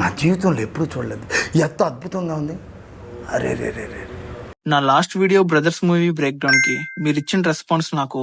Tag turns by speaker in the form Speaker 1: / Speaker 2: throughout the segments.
Speaker 1: నా జీవితంలో ఎప్పుడు చూడలేదు, ఎంత అద్భుతంగా ఉంది. అరే రే రే రే.
Speaker 2: నా last video brothers movie break down కి మీరు ఇచ్చిన రెస్పాన్స్ నాకు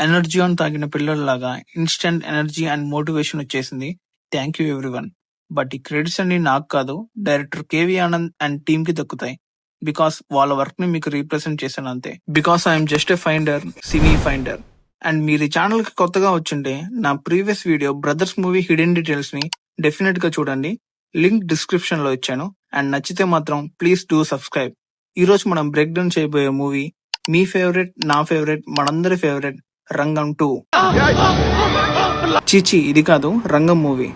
Speaker 2: ఎనర్జీ ఆన్ తాగిన పిల్లల్లాగా ఇన్స్టెంట్ ఎనర్జీ అండ్ మోటివేషన్ వచ్చేసింది. Thank you everyone. బట్ ఈ క్రెడిట్స్ అన్ని నాకు కాదు, director KV Anand and team కి దక్కుతాయి. బికాస్ వాళ్ళ వర్క్ ని మీకు రీప్రజెంట్ చేశాను అంతే. Because I'm just a finder, cine finder. And మీరు ఈ ఛానల్ కి కొత్తగా వచ్చింటే నా previous video brothers movie hidden details ని డెఫినెట్ గా చూడండి. లింక్ డిస్క్రిప్షన్ లో ఇచ్చాను. అండ్ నచ్చితే మాత్రం ప్లీజ్ డూ సబ్స్క్రైబ్. ఈ రోజు మనం బ్రేక్ డౌన్ చేయబోయే మూవీ మీ ఫేవరెట్, నా ఫేవరెట్, మనందరి ఫేవరెట్ రంగం 2. చీచి, ఇది కాదు, రంగం మూవీ.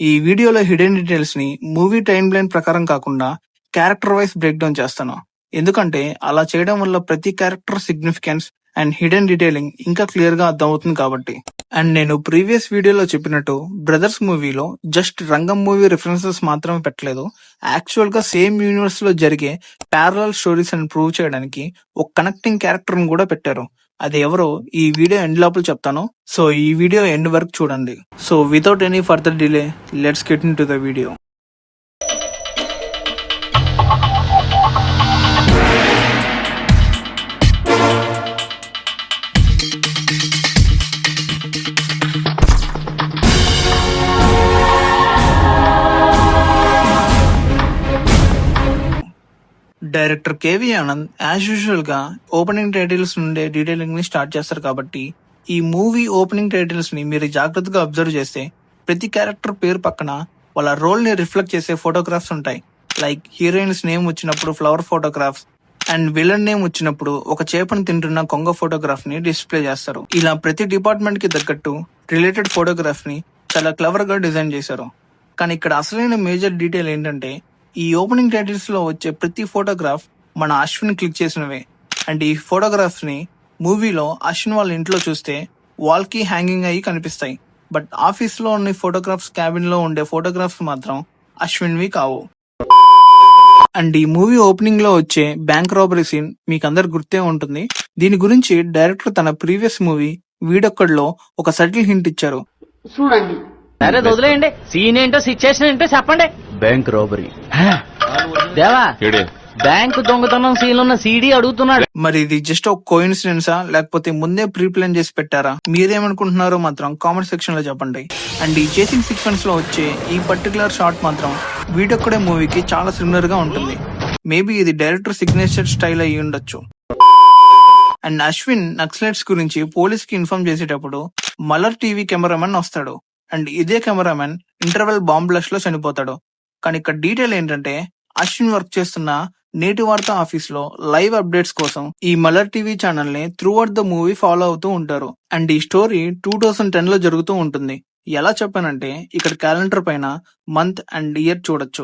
Speaker 2: ఈ వీడియోలో హిడెన్ డీటెయిల్స్ ని మూవీ టైమ్ లైన్ ప్రకారం కాకుండా క్యారెక్టర్ వైస్ బ్రేక్ డౌన్ చేస్తాను. ఎందుకంటే అలా చేయడం వల్ల ప్రతి character significance and hidden detailing ఇంకా క్లియర్ గా అర్థం అవుతుంది కాబట్టి. అండ్ నేను ప్రీవియస్ వీడియోలో చెప్పినట్టు బ్రదర్స్ మూవీలో జస్ట్ రంగం మూవీ రిఫరెన్సెస్ మాత్రమే పెట్టలేదు. యాక్చువల్ గా సేమ్ యూనివర్స్ లో జరిగే ప్యారలల్ స్టోరీస్ అని ప్రూవ్ చేయడానికి ఒక కనెక్టింగ్ క్యారెక్టర్ ని కూడా పెట్టారు. అది ఎవరో ఈ వీడియో ఎండ్ లోపల చెప్తాను. సో ఈ వీడియో ఎండ్ వరకు చూడండి. So without any further delay, let's get in to the video. Director KV Anand as usual గా ఓపెనింగ్ టైటిల్స్ నుండే డీటెయిలింగ్ ని స్టార్ట్ చేస్తారు కాబట్టి ఈ మూవీ ఓపెనింగ్ టైటిల్స్ ని మీరు జాగ్రత్తగా అబ్జర్వ్ చేస్తే ప్రతి క్యారెక్టర్ పేరు పక్కన వాళ్ళ రోల్ ని రిఫ్లెక్ట్ చేసే ఫోటోగ్రాఫ్స్ ఉంటాయి. లైక్ హీరోయిన్స్ నేమ్ వచ్చినప్పుడు flower photographs and villain name వచ్చినప్పుడు ఒక చేపను తింటున్న కొంగ ఫోటోగ్రాఫ్ ని డిస్ప్లే చేస్తారు. ఇలా ప్రతి డిపార్ట్మెంట్ కి తగ్గట్టు రిలేటెడ్ ఫోటోగ్రాఫ్ ని చాలా క్లవర్ గా డిజైన్ చేశారు. కానీ ఇక్కడ అసలైన మేజర్ డీటెయిల్ ఏంటంటే ఈ ఓపెనింగ్ టైటిల్స్ లో వచ్చే ప్రతి ఫోటోగ్రాఫ్ మన అశ్విన్ క్లిక్ చేసినవే. అండ్ ఈ ఫోటోగ్రాఫ్స్ ని మూవీలో అశ్విన్ వాళ్ళ ఇంట్లో చూస్తే వాల్ కి హ్యాంగింగ్ అయ్యి కనిపిస్తాయి. బట్ ఆఫీస్ లో ఉన్న ఫోటోగ్రాఫ్స్, క్యాబిన్ లో ఉండే ఫోటోగ్రాఫ్స్ మాత్రం అశ్విన్వి కావు. అండ్ ఈ మూవీ ఓపెనింగ్ లో వచ్చే బ్యాంక్ రాబరీ సీన్ మీకు అందరు గుర్తే ఉంటుంది. దీని గురించి డైరెక్టర్ తన ప్రీవియస్ మూవీ వీడొక్కడిలో ఒక సటిల్ హింట్ ఇచ్చారు.
Speaker 3: చూడండి, సరే వదిలేయండి, సీన్ ఏంటో సిచ్యుయేషన్ ఏంటో చెప్పండి.
Speaker 4: బ్యాంక్ రాబరీ
Speaker 3: దేవా, బ్యాంకు దొంగతనం సీన్ ఉన్న సీడీ అడుగుతున్నాడు.
Speaker 2: మరి ఇది జస్ట్ ఒక కోఇన్సిడెన్సా లేకపోతే ముందే ప్రీ ప్లాన్ చేసి పెట్టారా? మీరేమనుకుంటున్నారో మాత్రం కామెంట్ సెక్షన్ లో చెప్పండి. అండ్ ఈ చేసింగ్ సీక్వెన్స్ లో వచ్చే ఈ పర్టికులర్ షాట్ మాత్రం వీడొక్కడే మూవీకి చాలా సిమిలర్ గా ఉంటుంది. మేబీ ఇది డైరెక్టర్ సిగ్నేచర్ స్టైల్ అయ్యి ఉండొచ్చు. అండ్ అశ్విన్ నక్సలైట్స్ గురించి పోలీస్ కి ఇన్ఫార్మ్ చేసేటప్పుడు మలర్ టీవీ కెమెరామెన్ వస్తాడు. అండ్ ఇదే కెమెరామెన్ ఇంటర్వెల్ బాంబ్ బ్లాస్ట్ లో చనిపోతాడు. కానీ ఇక్కడ డీటెయిల్ ఏంటంటే అశ్విన్ వర్క్ చేస్తున్న నేటి వార్త ఆఫీస్ లో లైవ్ అప్డేట్స్ కోసం ఈ మలర్ టీవీ ఛానల్ ని through out the movie follow అవుతూ ఉంటారు. అండ్ ఈ స్టోరీ 2010 లో జరుగుతూ ఉంటుంది. ఎలా చెప్పానంటే ఇక్కడ క్యాలెండర్ పైన మంత్ అండ్ ఇయర్ చూడొచ్చు.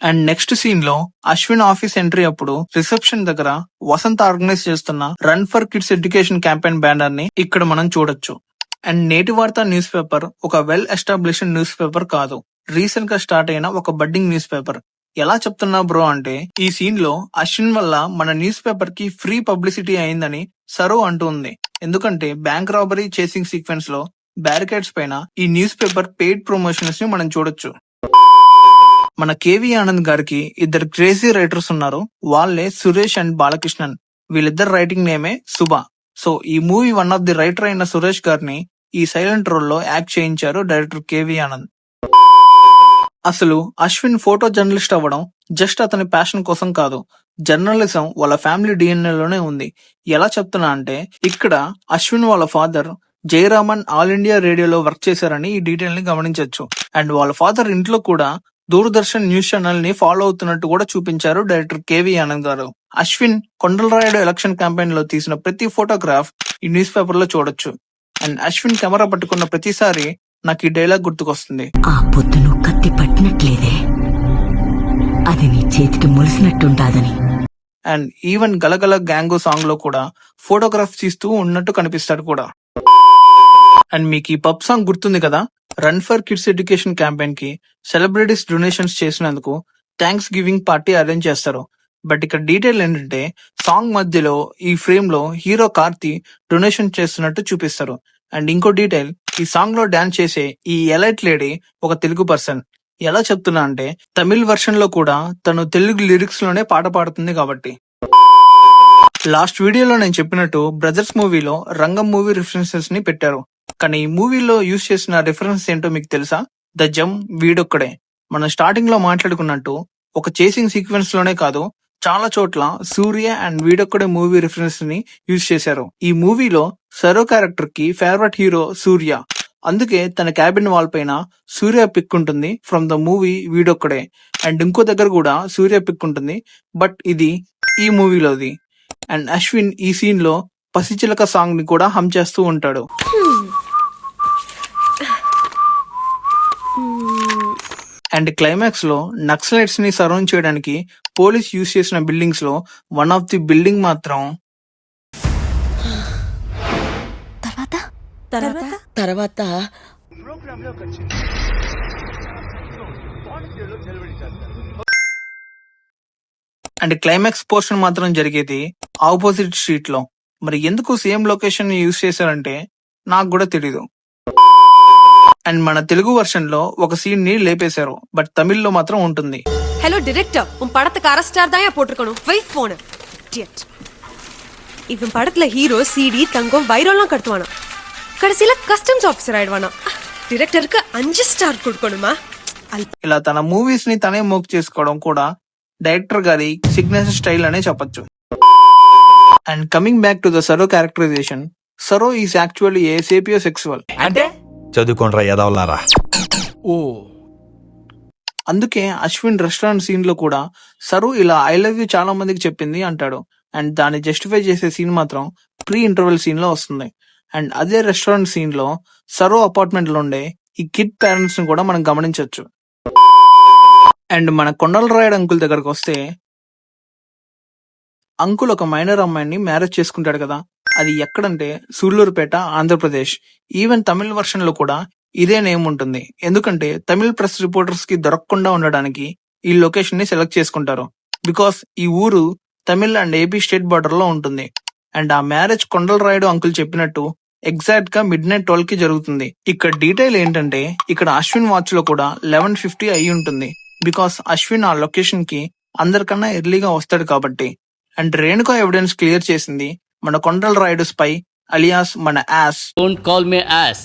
Speaker 2: అండ్ నెక్స్ట్ సీన్ లో అశ్విన్ ఆఫీస్ ఎంట్రీ అప్పుడు రిసెప్షన్ దగ్గర వసంత్ ఆర్గనైజ్ చేస్తున్న run for kids education campaign banner ని ఇక్కడ మనం చూడొచ్చు. అండ్ నేటి వార్త న్యూస్ పేపర్ ఒక వెల్ ఎస్టాబ్లిష్డ్ న్యూస్ పేపర్ కాదు, రీసెంట్ గా స్టార్ట్ అయిన ఒక బడ్డింగ్ న్యూస్ పేపర్. ఎలా చెప్తున్నా బ్రో అంటే ఈ సీన్ లో అశ్విన్ వల్ల మన న్యూస్ పేపర్ కి ఫ్రీ పబ్లిసిటీ అయిందని సరో అంటూ ఉంది. ఎందుకంటే బ్యాంక్ రాబరీ చేసింగ్ సీక్వెన్స్ లో బ్యారికేడ్స్ పైన ఈ న్యూస్ పేపర్ పెయిడ్ ప్రమోషన్స్ ని మనం చూడొచ్చు. మన కేవీ ఆనంద్ గారికి ఇద్దరు క్రేజీ రైటర్స్ ఉన్నారు. వాళ్ళే సురేష్ అండ్ బాలకృష్ణన్. వీళ్ళిద్దరు రైటింగ్ నేమే సుభ. సో ఈ movie one of the writer అయిన సురేష్ గారిని ఈ సైలెంట్ రోల్ లో యాక్ట్ చేయించారు డైరెక్టర్ కేవీ ఆనంద్. అసలు అశ్విన్ ఫోటో జర్నలిస్ట్ అవ్వడం జస్ట్ అతని ప్యాషన్ కోసం కాదు, జర్నలిజం వాళ్ళ ఫ్యామిలీ డిఎన్ఏ లోనే ఉంది. ఎలా చెప్తున్నా అంటే ఇక్కడ అశ్విన్ వాళ్ళ ఫాదర్ జయరామన్ ఆల్ ఇండియా రేడియోలో వర్క్ చేశారని ఈ డీటెయిల్ ని గమనించవచ్చు. అండ్ వాళ్ళ ఫాదర్ ఇంట్లో కూడా దూరదర్శన్ న్యూస్ ఛానల్ ని ఫాలో అవుతున్నట్టు కూడా చూపించారు డైరెక్టర్ కేవీ ఆనంద్ గారు. అశ్విన్ కొండలరాయుడు ఎలక్షన్ క్యాంపెయిన్ లో తీసిన ప్రతి ఫోటోగ్రాఫ్ ఈ న్యూస్ పేపర్ లో చూడొచ్చు. అండ్ అశ్విన్ కెమెరా పట్టుకున్న ప్రతిసారి నాకు ఈ డైలాగ్ గుర్తుకొస్తుంది.
Speaker 5: ఆ పొద్దును కత్తి పట్టినట్లేదే, అది నీ చేతికి ములిసినట్టుంటాదని.
Speaker 2: అండ్ ఈవెన్ గలగల గ్యాంగో సాంగ్ లో కూడా ఫోటోగ్రాఫ్ తీస్తూ ఉన్నట్టు కనిపిస్తాడు కూడా. అండ్ మీకు ఈ పబ్ సాంగ్ గుర్తుంది కదా, run for kids education campaign కి సెలబ్రిటీస్ డొనేషన్స్ చేసినందుకు థ్యాంక్స్ గివింగ్ పార్టీ అరేంజ్ చేస్తారు. బట్ ఇక్కడ డీటెయిల్ ఏంటంటే సాంగ్ మధ్యలో ఈ ఫ్రేమ్ లో హీరో కార్తీ డొనేషన్ చేస్తున్నట్టు చూపిస్తారు. అండ్ ఇంకో డీటెయిల్, ఈ సాంగ్ లో డాన్స్ చేసే ఈ ఎలైట్ లేడీ ఒక తెలుగు పర్సన్. ఎలా చెప్తున్నా అంటే తమిళ్ వర్షన్ లో కూడా తను తెలుగు లిరిక్స్ లోనే పాట పాడుతుంది కాబట్టి. లాస్ట్ వీడియోలో నేను చెప్పినట్టు బ్రదర్స్ మూవీలో రంగం మూవీ రిఫరెన్సెస్ ని పెట్టారు. కానీ ఈ మూవీలో యూజ్ చేసిన రిఫరెన్స్ ఏంటో మీకు తెలుసా? ద జమ్ వీడొక్కడే. మనం స్టార్టింగ్ లో మాట్లాడుకున్నట్టు ఒక చేసింగ్ సీక్వెన్స్ లోనే కాదు, చాలా చోట్ల సూర్య అండ్ వీడొక్కడే మూవీ రిఫరెన్స్ ని యూజ్ చేశారు. ఈ మూవీలో సరో క్యారెక్టర్ కి ఫేవరెట్ హీరో సూర్య. అందుకే తన క్యాబిన్ వాల్ పైన సూర్య పిక్ ఉంటుంది ఫ్రమ్ ద మూవీ వీడొక్కడే. అండ్ ఇంకో దగ్గర కూడా సూర్య పిక్ ఉంటుంది, బట్ ఇది ఈ మూవీలోది. అండ్ అశ్విన్ ఈ సీన్ లో పసిచిలక సాంగ్ ని కూడా హమ్ చేస్తూ ఉంటాడు. అండ్ క్లైమాక్స్ లో నక్సలైట్స్ ని సరౌండ్ చేయడానికి పోలీస్ యూజ్ చేసిన బిల్డింగ్స్ లో వన్ ఆఫ్ ది బిల్డింగ్ మాత్రం
Speaker 5: తర్వాత
Speaker 2: అండ్ క్లైమాక్స్ పోర్షన్ మాత్రం జరిగేది ఆపోజిట్ స్ట్రీట్ లో. మరి ఎందుకు సేమ్ లొకేషన్ ని యూజ్ చేశారంటే నాకు కూడా తెలీదు. అండ్ మన తెలుగు వర్షన్ లో ఒక సీన్ ని లేపేశారు, బట్ తమిళ్లో మాత్రం ఉంటుంది.
Speaker 4: ஹலோ டிரெக்டர், உன் படத்துக்கு அரஸ்டார் தான் போட்டிருக்கணும். வைஃப் போன இடியட். இவன் படத்துல ஹீரோ சிடி தங்கம் வைரம்லாம் கட்டுவானா, கடைசியில கஸ்டம்ஸ் ஆபீசர் ஆயிடுவானா. டிரெக்டருக்கு 5 స్టార్ கொடுக்கணுமா?
Speaker 2: ఇలా తన మూవీస్ ని తనే మోక్ చేసుకోవడం కూడా డైరెక్టర్ గారి సిగ్నేచర్ స్టైల్ అనే చెప్పొచ్చు. And coming back to the Saro characterization, Saro is actually a sapiosexual.
Speaker 3: అంటే
Speaker 1: చదువుకోండ్రా ఎదవలారా.
Speaker 2: అందుకే అశ్విన్ రెస్టారెంట్ సీన్ లో కూడా సరు ఇలా ఐ లవ్ యూ చాలా మందికి చెప్పింది అంటాడు. అండ్ దాన్ని జస్టిఫై చేసే సీన్ మాత్రం ప్రీ ఇంటర్వెల్ సీన్ లో వస్తుంది. అండ్ అదే రెస్టారెంట్ సీన్ లో సరో అపార్ట్మెంట్ లో ఉండే ఈ కిడ్ పేరెంట్స్ ని కూడా మనం గమనించవచ్చు. అండ్ మన కొండల రాయుడు అంకుల్ దగ్గరకు వస్తే, అంకుల్ ఒక మైనర్ అమ్మాయిని మ్యారేజ్ చేసుకుంటాడు కదా, అది ఎక్కడంటే సూళ్లూరుపేట, ఆంధ్రప్రదేశ్. ఈవెన్ తమిళ వర్షన్ లో కూడా ఇదే నేమ్ ఉంటుంది. ఎందుకంటే తమిళ ప్రెస్ రిపోర్టర్స్ కి దొరకకుండా ఉండడానికి ఈ లొకేషన్ ని సెలెక్ట్ చేసుకుంటారు. బికాస్ ఈ ఊరు Tamil and AP state border లో ఉంటుంది. అండ్ ఆ మ్యారేజ్ కొండల రాయుడు అంకుల్ చెప్పినట్టు ఎగ్జాక్ట్ గా midnight 12 కి జరుగుతుంది. ఇక్కడ డీటెయిల్ ఏంటంటే ఇక్కడ అశ్విన్ వాచ్ లో కూడా 11:50 అయి ఉంటుంది. బికాస్ అశ్విన్ ఆ లొకేషన్ కి అందరికన్నా ఎర్లీగా వస్తాడు కాబట్టి. అండ్ రేణుకా ఎవిడెన్స్ క్లియర్ చేసింది మన కొండల రాయుడు స్పై అలియాస్ మన ass.
Speaker 3: Don't call me ass,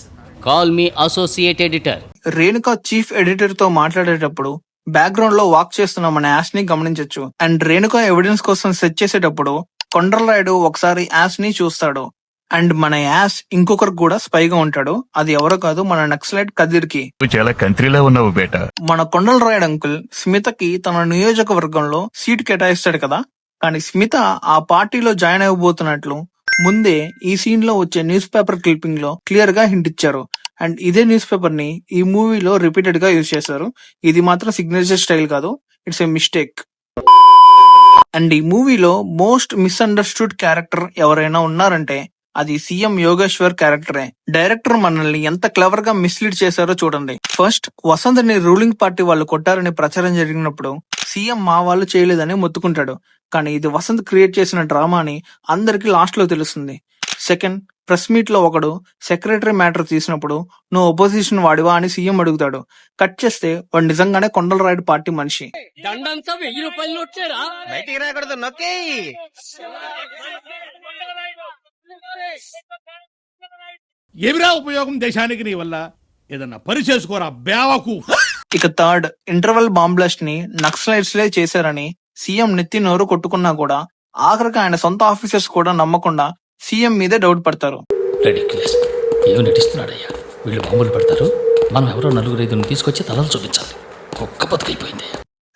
Speaker 3: call me associate editor.
Speaker 2: Renuka chief editor తో మాట్లాడేటప్పుడు బ్యాక్గ్రౌండ్ లో వాక్ చేస్తున్న మన యాస్ ని గమనించొచ్చు. అండ్ రేణుకా ఎవిడెన్స్ కోసం సెర్చ్ చేసేటప్పుడు కొండల రాయుడు ఒకసారి యాస్ ని చూస్తాడు. అండ్ మన యాస్ ఇంకొకరు కూడా స్పైగా ఉంటాడు. అది ఎవరో కాదు, మన నక్సలైట్ కదిర్ కి.
Speaker 6: చాలా కంట్రీలో ఉన్నావు బేటా.
Speaker 2: మన కొండల రాయుడు అంకుల్ స్మితకి తన నియోజకవర్గంలో సీట్ కేటాయిస్తాడు కదా, కానీ స్మిత ఆ పార్టీలో జాయిన్ అవ్వబోతున్నట్లు ముందే ఈ సీన్ లో వచ్చే న్యూస్ పేపర్ క్లిప్పింగ్ లో క్లియర్ గా హింట్ ఇచ్చారు. అండ్ ఇదే న్యూస్ పేపర్ ని ఈ మూవీలో రిపీటెడ్ గా యూజ్ చేశారు. ఇది మాత్రం సిగ్నేచర్ స్టైల్ కాదు, ఇట్స్ ఏ మిస్టేక్. అండ్ ఈ మూవీలో మోస్ట్ మిస్అండర్స్టూడ్ క్యారెక్టర్ ఎవరైనా ఉన్నారంటే అది సీఎం యోగేశ్వర్ క్యారెక్టరే. డైరెక్టర్ మనల్ని ఎంత క్లవర్ గా మిస్లీడ్ చేశారో చూడండి. ఫస్ట్ వసంత్ ని రూలింగ్ పార్టీ వాళ్ళు కొట్టారని ప్రచారం జరిగినప్పుడు సీఎం మా వాళ్ళు చేయలేదని మొత్తుకుంటాడు. కానీ ఇది వసంత్ క్రియేట్ చేసిన డ్రామా అని అందరికి లాస్ట్ లో తెలుస్తుంది. సెకండ్, ప్రెస్ మీట్ లో ఒకడు సెక్రటరీ మ్యాటర్ తీసినప్పుడు నువ్వు అపోజిషన్ వాడివా అని సీఎం అడుగుతాడు. కట్ చేస్తే వాడు నిజంగానే కొండల రాయుడు పార్టీ మనిషి.
Speaker 7: ఏమిరా ఉపయోగం దేశానికి నీ వల్ల? ఏదన్నా పని చేసుకోరా బేవకు.
Speaker 2: ఇక థర్డ్, ఇంటర్వెల్ బాంబ్ బ్లాస్ట్ ని నక్సలైట్స్ లే చేశారని సీఎం నెత్తి నోరు కొట్టుకున్నా కూడా ఆఖరికి ఆయన సొంత ఆఫీసర్స్ కూడా నమ్మకుండా సీఎం మీదే డౌట్ పడతారు.
Speaker 8: ఏమో నటిస్తున్నాడయ్యా, వీళ్ళు బాంబులు పెడతారు, మనం ఎవరో 4-5 తీసుకొచ్చి తలలు చూపించాలి. ఒక్క బతుకైపోయింది.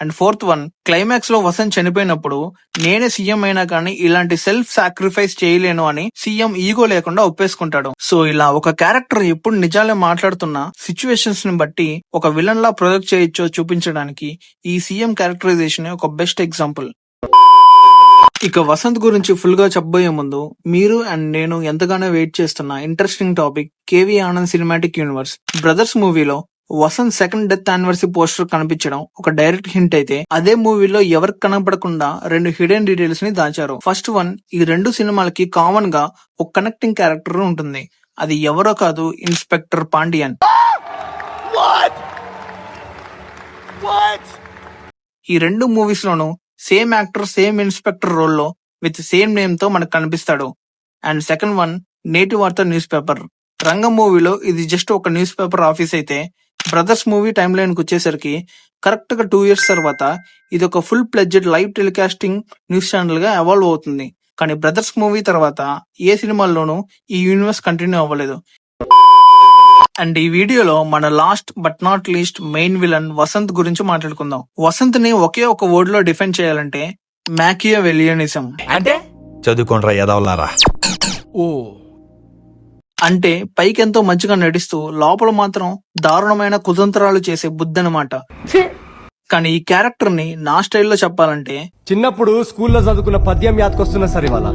Speaker 2: అండ్ ఫోర్త్ వన్, క్లైమాక్స్ లో వసంత్ చనిపోయినప్పుడు నేనే సీఎం అయినా కానీ ఇలాంటి సెల్ఫ్ సాక్రిఫైస్ చేయలేను అని సీఎం ఈగో లేకుండా ఒప్పేసుకుంటాడు. సో ఇలా ఒక క్యారెక్టర్ ఎప్పుడు నిజాలే మాట్లాడుతున్న సిచ్యువేషన్స్ ని బట్టి ఒక విలన్ లా ప్రొజెక్ట్ చేయొచ్చో చూపించడానికి ఈ సీఎం క్యారెక్టరైజేషన్ ఒక బెస్ట్ ఎగ్జాంపుల్. ఇక వసంత్ గురించి ఫుల్ గా చెప్పబోయే ముందు మీరు అండ్ నేను ఎంతగానో వెయిట్ చేస్తున్న interesting topic KV Anand cinematic universe. Brothers మూవీలో Vasanth second death anniversary poster కనిపించడం ఒక డైరెక్ట్ హింట్ అయితే, అదే మూవీలో ఎవరికి కనపడకుండా 2 హిడెన్ డీటెయిల్స్ ని దాచారు. ఫస్ట్ వన్, ఈ 2 సినిమాలకి కామన్ గా ఒక కనెక్టింగ్ క్యారెక్టర్ ఉంటుంది. అది ఎవరో కాదు, ఇన్స్పెక్టర్ పాండియన్. ఈ రెండు మూవీస్ లోనూ సేమ్ యాక్టర్ సేమ్ ఇన్స్పెక్టర్ రోల్లో విత్ సేమ్ నేమ్ తో మనకు కనిపిస్తాడు. అండ్ సెకండ్ వన్ నేటి వార్త న్యూస్ పేపర్. రంగం మూవీలో ఇది జస్ట్ ఒక న్యూస్ పేపర్ ఆఫీస్ అయితే, బ్రదర్స్ మూవీ టైమ్ లైన్ కు వచ్చేసరికి కరెక్ట్ గా 2 years తర్వాత ఇది ఒక full pledged live telecasting news channel గా ఎవాల్వ్ అవుతుంది. కానీ బ్రదర్స్ మూవీ తర్వాత ఏ సినిమాల్లోనూ ఈ యూనివర్స్ కంటిన్యూ అవ్వలేదు. అండ్ ఈ వీడియోలో మన last but not least main villain Vasanth గురించి మాట్లాడుకుందాం. వసంత్ ని ఒకే ఒక వర్డ్ లో డిఫైన్ చేయాలంటే మ్యాకియావెలియనిజం.
Speaker 9: అంటే చదువుకోండ్రా ఎదవలారా.
Speaker 2: అంటే పైకెంతో మంచిగా నటిస్తూ లోపల మాత్రం దారుణమైన కుతంత్రాలు చేసే బుద్ధి అనమాట. కానీ ఈ క్యారెక్టర్ ని నా స్టైల్లో చెప్పాలంటే,
Speaker 9: చిన్నప్పుడు స్కూల్లో చదువుకున్న పద్యం యాదకొస్తున్నా సరే వాళ్ళ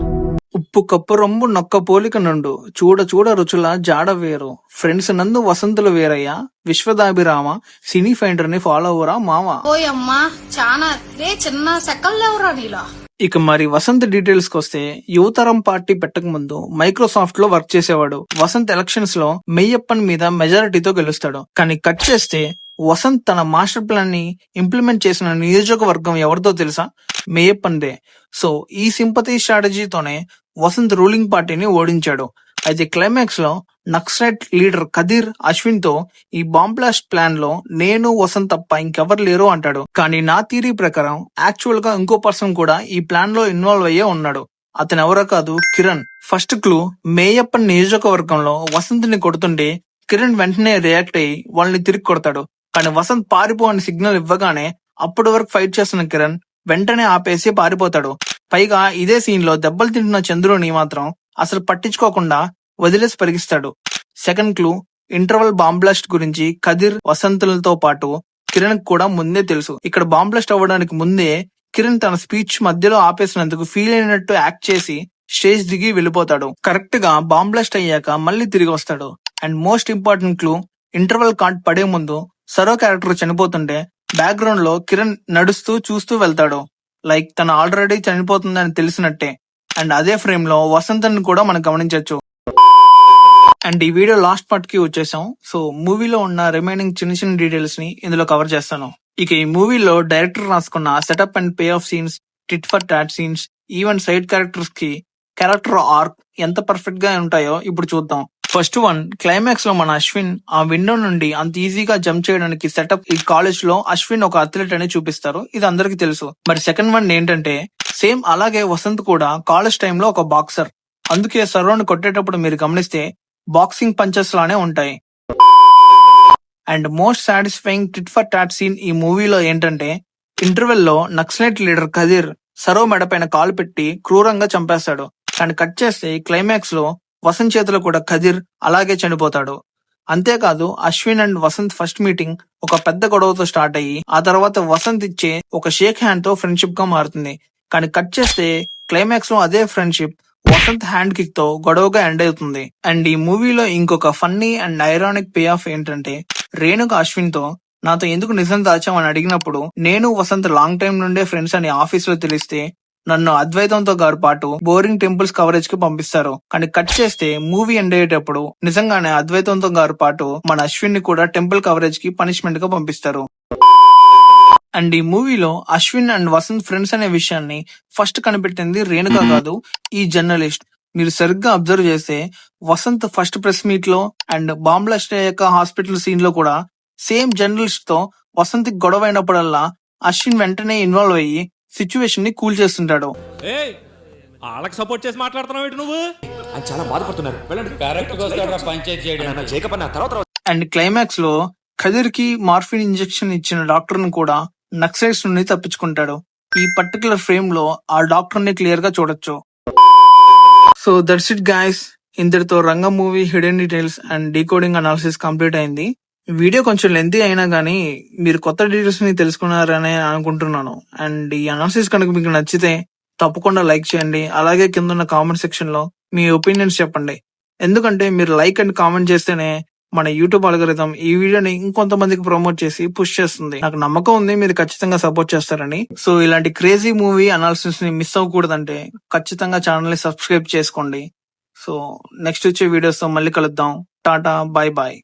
Speaker 2: ఉప్పు కప్పు రొంబు నొక్క పోలిక నుండు, చూడ చూడ రుచుల జాడ వేరు, ఫ్రెండ్స్ నందు వసంతులు వేరయ్య, విశ్వదాభిరామ, సినీ ఫైండర్ ని ఫాలో అవరా మామ.
Speaker 10: ఓయమ్మా చానా రే చిన్న సెకల్లేవరా నీలా.
Speaker 2: ఇక మరి వసంత్ డీటెయిల్స్ కొస్తే, యువతరం పార్టీ పెట్టక ముందు మైక్రోసాఫ్ట్ లో వర్క్ చేసేవాడు. వసంత్ ఎలక్షన్స్ లో మెయ్యప్పన్ మీద మెజారిటీతో గెలుస్తాడు. కానీ కట్ చేస్తే వసంత్ తన మాస్టర్ ప్లాన్ ని ఇంప్లిమెంట్ చేసిన నియోజకవర్గం ఎవరితో తెలుసా? మెయ్యప్పన్దే. సో ఈ సింపతి స్ట్రాటజీతోనే వసంత్ రూలింగ్ పార్టీని ఓడించాడు. అయితే క్లైమాక్స్ లో నక్సలైట్ లీడర్ కదీర్ అశ్విన్ తో ఈ బాంబ్ బ్లాస్ట్ ప్లాన్ లో నేను వసంత్ తప్ప ఇంకెవరు లేరు అంటాడు. కానీ నా థియరీ ప్రకారం యాక్చువల్ గా ఇంకో పర్సన్ కూడా ఈ ప్లాన్ లో ఇన్వాల్వ్ అయ్యే ఉన్నాడు. అతను ఎవరో కాదు, కిరణ్. ఫస్ట్ క్లూ, మేయప్పన్ నియోజకవర్గంలో వసంత్ ని కొడుతుంటే కిరణ్ వెంటనే రియాక్ట్ అయ్యి వాళ్ళని తిరిగి కొడతాడు. కానీ వసంత్ పారిపో అని సిగ్నల్ ఇవ్వగానే అప్పటి వరకు ఫైట్ చేస్తున్న కిరణ్ వెంటనే ఆపేసి పారిపోతాడు. పైగా ఇదే సీన్ లో దెబ్బలు తింటున్న చంద్రుని మాత్రం అసలు పట్టించుకోకుండా వదిలేసి పరిగిస్తాడు. Second clue, interval bomb blast గురించి కదిర్ వసంతులతో పాటు కిరణ్ కూడా ముందే తెలుసు. ఇక్కడ బాంబ్ బ్లాస్ట్ అవ్వడానికి ముందే కిరణ్ తన స్పీచ్ మధ్యలో ఆపేసినందుకు ఫీల్ అయినట్టు యాక్ట్ చేసి స్టేజ్ దిగి వెళ్ళిపోతాడు. కరెక్ట్ గా బాంబ్ బ్లాస్ట్ అయ్యాక మళ్ళీ తిరిగి వస్తాడు. And most important clue, interval card పడే ముందు సరో క్యారెక్టర్ చనిపోతుంటే బ్యాక్గ్రౌండ్ లో కిరణ్ నడుస్తూ చూస్తూ వెళ్తాడు. లైక్ తను ఆల్రెడీ చనిపోతుందని తెలిసినట్టే. అండ్ అదే ఫ్రేమ్ లో వసంత్ కూడా మనం గమనించవచ్చు. అండ్ ఈ వీడియో లాస్ట్ పార్ట్ కి వచ్చేసాం. సో మూవీలో ఉన్న రిమైనింగ్ చిన్న చిన్న డీటెయిల్స్ ని ఇందులో కవర్ చేస్తాను. ఇక ఈ మూవీలో డైరెక్టర్ రాసుకున్న setup and pay of scenes, tit for taught scenes, even side characters కి క్యారెక్టర్ ఆర్క్ ఎంత పర్ఫెక్ట్ గా ఉంటాయో ఇప్పుడు చూద్దాం. ఫస్ట్ వన్, క్లైమాక్స్ లో మన అశ్విన్ ఆ విండో నుండి అంత ఈజీగా జంప్ చేయడానికి సెటప్ ఈ కాలేజ్ లో అశ్విన్ ఒక అథ్లెట్ అని చూపిస్తారు. ఇది అందరికి తెలుసు. మరి సెకండ్ వన్ ఏంటంటే, సేమ్ అలాగే వసంత్ కూడా కాలేజ్ టైంలో ఒక బాక్సర్. అందుకే సర్రోని కొట్టేటప్పుడు మీరు గమనిస్తే బాక్సింగ్ పంచెస్ లానే ఉంటాయి. And most satisfying tit for tat scene ఈ మూవీలో ఏంటంటే, ఇంటర్వెల్ లో నక్సలైట్ లీడర్ కదీర్ సరో మెడపైన కాలు పెట్టి క్రూరంగా చంపేస్తాడు. కానీ కట్ చేస్తే క్లైమాక్స్ లో వసంత్ చేతిలో కూడా కదీర్ అలాగే చనిపోతాడు. అంతేకాదు Ashwin and Vasanth first meeting ఒక పెద్ద గొడవతో స్టార్ట్ అయ్యి ఆ తర్వాత వసంత్ ఇచ్చే ఒక షేక్ హ్యాండ్ తో ఫ్రెండ్షిప్ గా మారుతుంది. కానీ కట్ చేస్తే క్లైమాక్స్ లో అదే ఫ్రెండ్షిప్ వసంత్ హ్యాండ్ కిక్ తో గొడవగా ఎండ్ అవుతుంది. అండ్ ఈ మూవీలో ఇంకొక funny and ironic pay of ఏంటంటే, రేణుక అశ్విన్ తో నాతో ఎందుకు నిజం దాచామని అడిగినప్పుడు నేను వసంత్ లాంగ్ టైం నుండే ఫ్రెండ్స్ అని ఆఫీస్ లో తెలిస్తే నన్ను అద్వైతంతో గారు పాటు బోరింగ్ టెంపుల్స్ కవరేజ్ కి పంపిస్తారు. కానీ కట్ చేస్తే మూవీ ఎండ్ అయ్యేటప్పుడు నిజంగానే అద్వైతంతో గారు పాటు మన అశ్విన్ ని కూడా టెంపుల్ కవరేజ్ కి పనిష్మెంట్ గా పంపిస్తారు. అండ్ ఈ మూవీలో అశ్విన్ అండ్ వసంత్ ఫ్రెండ్స్ అనే విషయాన్ని ఫస్ట్ కనిపెట్టింది రేణుక కాదు, ఈ జర్నలిస్ట్. మీరు సరిగ్గా అబ్జర్వ్ చేస్తే వసంత్ ఫస్ట్ ప్రెస్ మీట్ లో అండ్ బాంబ్ బ్లాస్ట్ అయ్యాక హాస్పిటల్ సీన్ లో కూడా సేమ్ జర్నలిస్ట్ తో వసంత్ గొడవ అయినప్పుడల్లా అశ్విన్ వెంటనే ఇన్వాల్వ్ అయ్యి సిచ్యువేషన్ ని కూల్ చేస్తుంటాడు.
Speaker 11: వాళ్ళకి సపోర్ట్ చేసి మాట్లాడుతున్నావు నువ్వు.
Speaker 9: చాలా బాధపడుతున్నారు.
Speaker 2: అండ్ క్లైమాక్స్ లో ఖదీర్ కి మార్ఫిన్ ఇంజెక్షన్ ఇచ్చిన డాక్టర్ ను కూడా నక్సలైట్స్ నుండి తప్పించుకుంటాడు. ఈ పర్టికులర్ ఫ్రేమ్ లో ఆ డాక్టర్ ని క్లియర్ గా చూడొచ్చు. So that's it guys. ఇంతటితో రంగం movie hidden details and decoding analysis complete అయింది. వీడియో కొంచెం లెంతీ అయినా గానీ మీరు కొత్త డీటెయిల్స్ ని తెలుసుకున్నారని అనుకుంటున్నాను. అండ్ ఈ అనాలిసిస్ కనుక మీకు నచ్చితే తప్పకుండా లైక్ చేయండి. అలాగే కింద ఉన్న కామెంట్ సెక్షన్ లో మీ ఒపీనియన్స్ చెప్పండి. ఎందుకంటే మీరు లైక్ అండ్ కామెంట్ చేస్తేనే మన యూట్యూబ్ అల్గోరిథం ఈ వీడియోని ఇంకొంతమందికి ప్రమోట్ చేసి పుష్ చేస్తుంది. నాకు నమ్మకం ఉంది మీరు ఖచ్చితంగా సపోర్ట్ చేస్తారని. సో ఇలాంటి క్రేజీ మూవీ అనాలిసిస్ ని మిస్ అవ్వకూడదంటే ఖచ్చితంగా ఛానల్ ని సబ్స్క్రైబ్ చేసుకోండి. సో నెక్స్ట్ వచ్చే వీడియోస్ తో మళ్ళీ కలుద్దాం. Tata, bye bye.